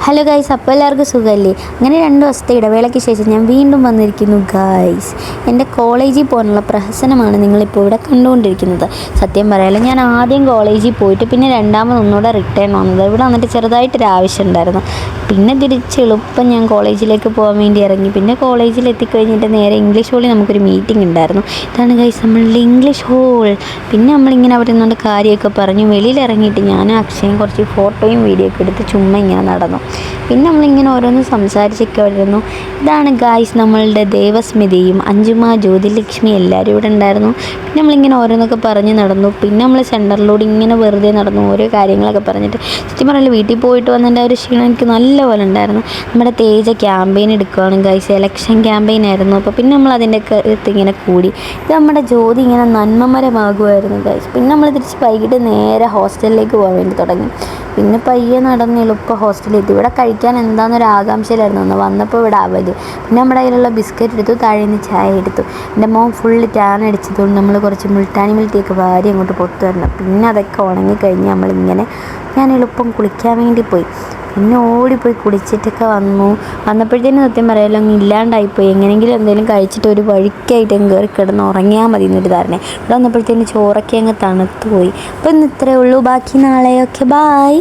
Hello guys, അപ്പോൾ എല്ലാവർക്കും സുഖമല്ലേ? അങ്ങനെ 2 ദിവസത്തെ ഇടവേളയ്ക്ക് ശേഷം ഞാൻ വീണ്ടും വന്നിരിക്കുന്നു ഗൈസ്. എൻ്റെ കോളേജിൽ പോകാനുള്ള പ്രഹസനമാണ് നിങ്ങളിപ്പോൾ ഇവിടെ കണ്ടുകൊണ്ടിരിക്കുന്നത്. സത്യം പറയാമല്ലോ, ഞാൻ ആദ്യം കോളേജിൽ പോയിട്ട് പിന്നെ ഒന്നുകൂടെ റിട്ടേൺ വന്നത്. ഇവിടെ വന്നിട്ട് ചെറുതായിട്ടൊരു ആവശ്യം ഉണ്ടായിരുന്നു. പിന്നെ തിരിച്ച് എളുപ്പം ഞാൻ കോളേജിലേക്ക് പോകാൻ വേണ്ടി ഇറങ്ങി. പിന്നെ കോളേജിൽ എത്തിക്കഴിഞ്ഞിട്ട് നേരെ ഇംഗ്ലീഷ് ഹോളിൽ നമുക്കൊരു മീറ്റിംഗ് ഉണ്ടായിരുന്നു. ഇതാണ് ഗൈസ് നമ്മളുടെ ഇംഗ്ലീഷ് ഹോൾ. പിന്നെ നമ്മളിങ്ങനെ അവിടെ നിന്നുകൊണ്ട് കാര്യമൊക്കെ പറഞ്ഞു വെളിയിലിറങ്ങിയിട്ട് ഞാനും അക്ഷയും കുറച്ച് ഫോട്ടോയും വീഡിയോ ഒക്കെ എടുത്ത് ചുമ്മാ ഇങ്ങനെ നടന്നു. പിന്നെ നമ്മളിങ്ങനെ ഓരോന്ന് സംസാരിച്ചൊക്കെ വരുന്നു. ഇതാണ് ഗായ്സ് നമ്മളുടെ ദേവസ്മിതയും അഞ്ജുമ, ജ്യോതിലക്ഷ്മി എല്ലാവരും ഇവിടെ ഉണ്ടായിരുന്നു. പിന്നെ നമ്മളിങ്ങനെ ഓരോന്നൊക്കെ പറഞ്ഞ് നടന്നു. പിന്നെ നമ്മൾ സെൻറ്ററിലൂടെ ഇങ്ങനെ വെറുതെ നടന്നു, ഓരോ കാര്യങ്ങളൊക്കെ പറഞ്ഞിട്ട്. സത്യം പറഞ്ഞാൽ വീട്ടിൽ പോയിട്ട് വന്നതിൻ്റെ ഒരു ക്ഷീണം എനിക്ക് നല്ലപോലെ ഉണ്ടായിരുന്നു. നമ്മുടെ തേജ ക്യാമ്പയിൻ എടുക്കുകയാണ് ഗായ്സ്, എലക്ഷൻ ക്യാമ്പയിൻ ആയിരുന്നു. അപ്പോൾ പിന്നെ നമ്മൾ അതിൻ്റെ ഒക്കെ ഇങ്ങനെ കൂടി. ഇത് നമ്മുടെ ജ്യോതി ഇങ്ങനെ നന്മമരമാകുമായിരുന്നു ഗായ്സ്. പിന്നെ നമ്മൾ തിരിച്ച് വൈകിട്ട് നേരെ ഹോസ്റ്റലിലേക്ക് പോകാൻ വേണ്ടി തുടങ്ങി. പിന്നെ പയ്യെ നടന്ന് എളുപ്പം ഹോസ്റ്റലിൽ എത്തി. ഇവിടെ കഴിക്കാൻ എന്താണെന്നൊരു ആകാംക്ഷയിലായിരുന്നു വന്നപ്പോൾ ഇവിടെ അവല്. പിന്നെ നമ്മുടെ കയ്യിലുള്ള ബിസ്ക്കറ്റ് എടുത്തു, താഴെ നിന്ന് ചായ എടുത്തു. എൻ്റെ മോൻ ഫുള്ള് ടാൻ അടിച്ചതുകൊണ്ട് നമ്മൾ കുറച്ച് മുൾട്ടാനി മിൽറ്റിയൊക്കെ വാരി അങ്ങോട്ട് പൊട്ടുമായിരുന്നു. പിന്നെ അതൊക്കെ ഉണങ്ങിക്കഴിഞ്ഞ് ഞാൻ എളുപ്പം കുളിക്കാൻ വേണ്ടി പോയി. പിന്നെ ഓടിപ്പോയി കുളിച്ചിട്ടൊക്കെ വന്നപ്പോഴത്തേനും സത്യം പറയാമല്ലോ അങ്ങ് ഇല്ലാണ്ടായിപ്പോയി. എങ്ങനെയെങ്കിലും എന്തെങ്കിലും കഴിച്ചിട്ട് ഒരു വഴിക്കായിട്ട് കയറി കിടന്ന് ഉറങ്ങിയാൽ മതി എന്നൊരു ധാരണ. ഇവിടെ വന്നപ്പോഴത്തേനും ചോറൊക്കെ അങ്ങ് തണുത്തു പോയി. അപ്പോൾ ഇന്ന് ഇത്രയേ ഉള്ളൂ. ബാക്കി നാളെയൊക്കെ ബായ്.